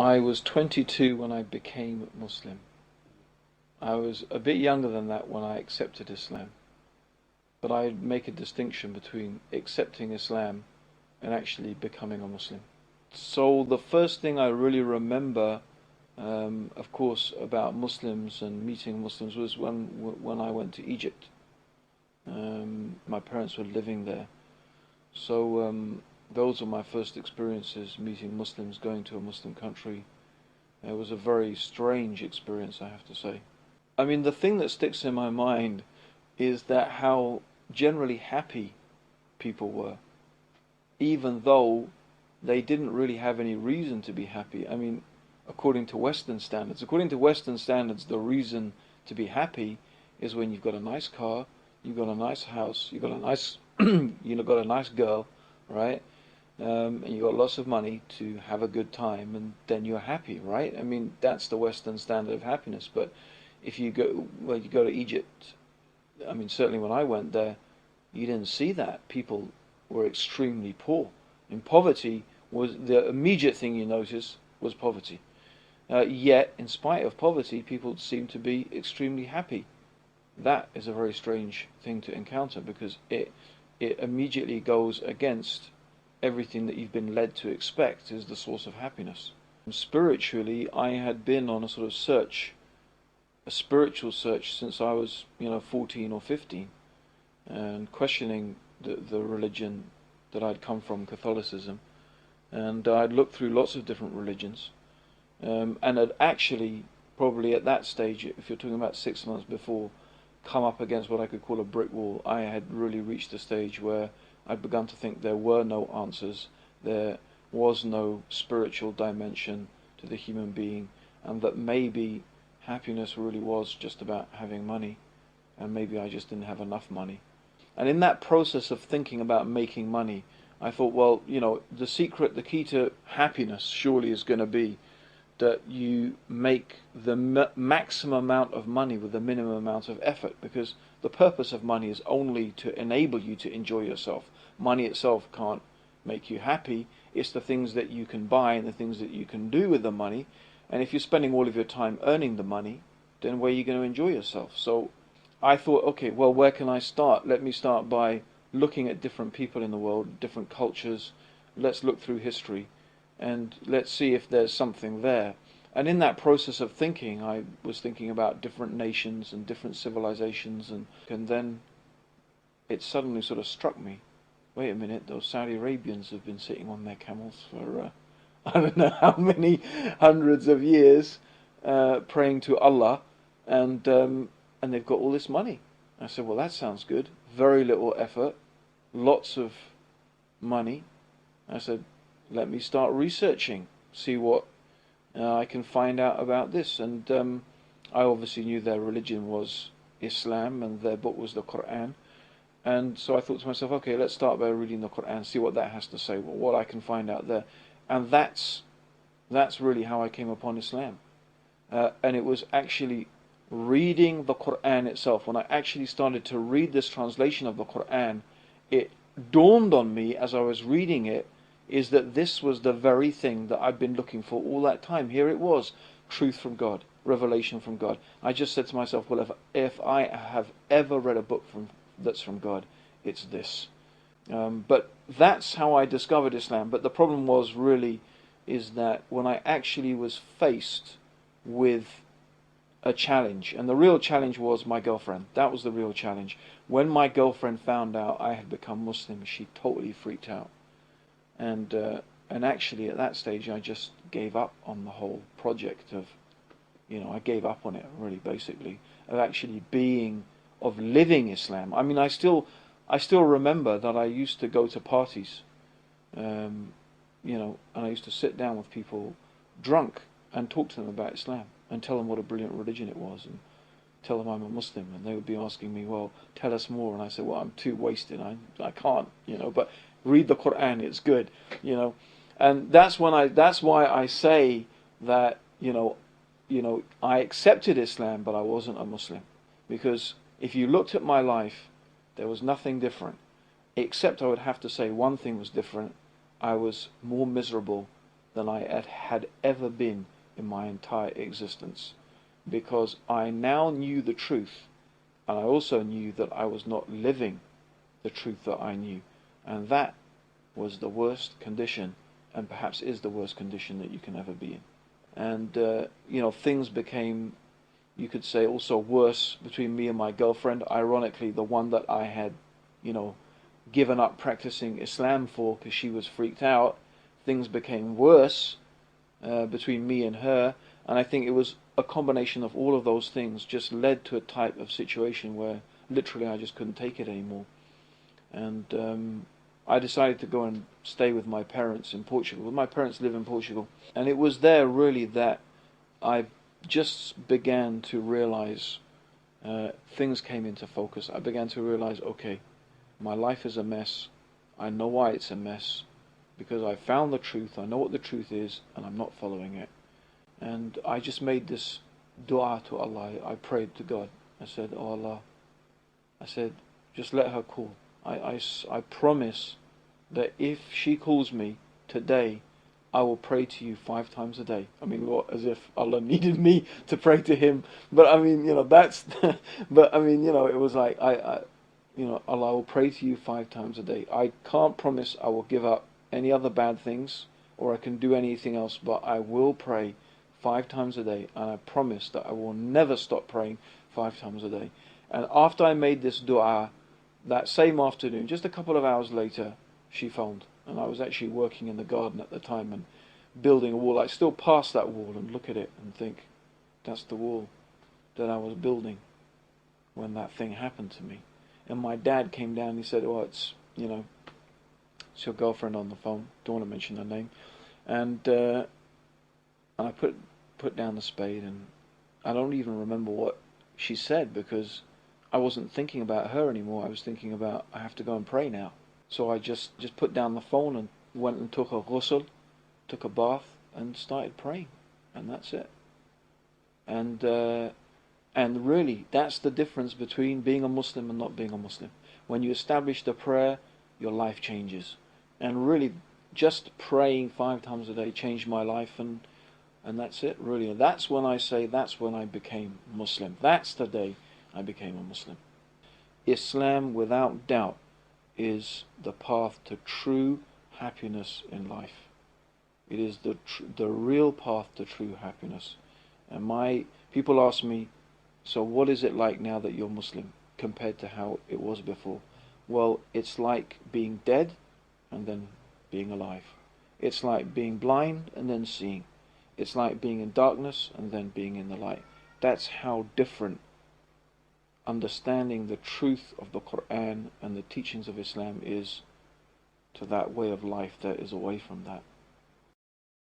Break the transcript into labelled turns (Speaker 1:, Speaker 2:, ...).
Speaker 1: I was 22 when I became Muslim. I was a bit younger than that when I accepted Islam. But I make a distinction between accepting Islam and actually becoming a Muslim. So the first thing I really remember, of course, about Muslims and meeting Muslims was when I went to Egypt. My parents were living there. So those were my first experiences meeting Muslims, going to a Muslim country. It was a very strange experience, I have to say. I mean, the thing that sticks in my mind is that how generally happy people were, even though they didn't really have any reason to be happy. I mean, according to Western standards. According to Western standards, the reason to be happy is when you've got a nice car, you've got a nice house, you've got a nice, got a nice girl, right? And you've got lots of money to have a good time, and then you're happy, right? I mean, that's the Western standard of happiness. But if you go, well, you go to Egypt, I mean, certainly when I went there, you didn't see that. People were extremely poor. And poverty was the immediate thing you notice was poverty. Yet, in spite of poverty, people seem to be extremely happy. That is a very strange thing to encounter, because it immediately goes against everything that you've been led to expect is the source of happiness. Spiritually, I had been on a sort of search, a spiritual search, since I was, 14 or 15, and questioning the religion that I'd come from, Catholicism, and I'd looked through lots of different religions, and had actually, probably at that stage, if you're talking about 6 months before, come up against what I could call a brick wall. I had really reached a stage where I'd begun to think there were no answers, there was no spiritual dimension to the human being, and that maybe happiness really was just about having money, and maybe I just didn't have enough money. And in that process of thinking about making money, I thought, well, the secret, the key to happiness surely is going to be that you make the maximum amount of money with the minimum amount of effort, because the purpose of money is only to enable you to enjoy yourself. Money itself can't make you happy. It's the things that you can buy and the things that you can do with the money. And if you're spending all of your time earning the money, then where are you going to enjoy yourself? So I thought, okay, well, where can I start? Let me start by looking at different people in the world, different cultures. Let's look through history, and let's see if there's something there. And in that process of thinking, I was thinking about different nations and different civilizations, and then it suddenly sort of struck me, wait a minute, those Saudi Arabians have been sitting on their camels for I don't know how many hundreds of years, praying to Allah, and they've got all this money. I said, well, that sounds good. Very little effort, lots of money. I said, let me start researching, see what I can find out about this. And I obviously knew their religion was Islam and their book was the Quran. And so I thought to myself, okay, let's start by reading the Quran, see what that has to say, what I can find out there. And that's really how I came upon Islam. And it was actually reading the Quran itself. When I actually started to read this translation of the Quran, it dawned on me as I was reading it, is that this was the very thing that I'd been looking for all that time. Here it was, truth from God, revelation from God. I just said to myself, well, if I have ever read a book that's from God, it's this. But that's how I discovered Islam. But the problem is that when I actually was faced with a challenge, and the real challenge was my girlfriend. That was the real challenge. When my girlfriend found out I had become Muslim, she totally freaked out. And actually at that stage I just gave up on the whole project of, I gave up on it really, basically, of actually of living Islam. I mean, I still remember that I used to go to parties, and I used to sit down with people drunk and talk to them about Islam and tell them what a brilliant religion it was and tell them I'm a Muslim, and they would be asking me, well, tell us more, and I said, well, I'm too wasted, I can't, but read the Quran, it's good, and that's why I say that, I accepted Islam, but I wasn't a Muslim, because if you looked at my life, there was nothing different, except I would have to say one thing was different. I was more miserable than I had ever been in my entire existence, because I now knew the truth, and I also knew that I was not living the truth that I knew, and that was the worst condition, and perhaps is the worst condition that you can ever be in. And things became, you could say, also worse between me and my girlfriend. Ironically, the one that I had, given up practicing Islam for because she was freaked out. Things became worse between me and her, and I think it was a combination of all of those things just led to a type of situation where literally I just couldn't take it anymore. And I decided to go and stay with my parents in Portugal. My parents live in Portugal, and it was there really that I just began to realize things came into focus. I began to realize, okay, my life is a mess. I know why it's a mess, because I found the truth. I know what the truth is, and I'm not following it. And I just made this dua to Allah. I prayed to God. I said, oh Allah, I said, just let her call. I promise that if she calls me today, I will pray to you 5 times a day. I mean, Lord, as if Allah needed me to pray to Him. But I mean, that's. But I mean, it was like Allah, I will pray to you 5 times a day. I can't promise I will give up any other bad things or I can do anything else, but I will pray 5 times a day, and I promise that I will never stop praying 5 times a day. And after I made this dua, that same afternoon, just a couple of hours later, she phoned. And I was actually working in the garden at the time and building a wall. I still pass that wall and look at it and think, that's the wall that I was building when that thing happened to me. And my dad came down and he said, well, it's your girlfriend on the phone. Don't want to mention her name. And I put down the spade, and I don't even remember what she said, because I wasn't thinking about her anymore. I was thinking about, I have to go and pray now. So I just put down the phone and went and took a ghusl, took a bath, and started praying. And that's it. And really, that's the difference between being a Muslim and not being a Muslim. When you establish the prayer, your life changes. And really, just praying 5 times a day changed my life, and that's it, really. And that's when I say, that's when I became Muslim. That's the day I became a Muslim. Islam, without doubt, is the path to true happiness in life. It is the real path to true happiness. And people ask me, so what is it like now that you're Muslim compared to how it was before? Well, it's like being dead and then being alive. It's like being blind and then seeing. It's like being in darkness and then being in the light. That's how different understanding the truth of the Quran and the teachings of Islam is to that way of life that is away from that.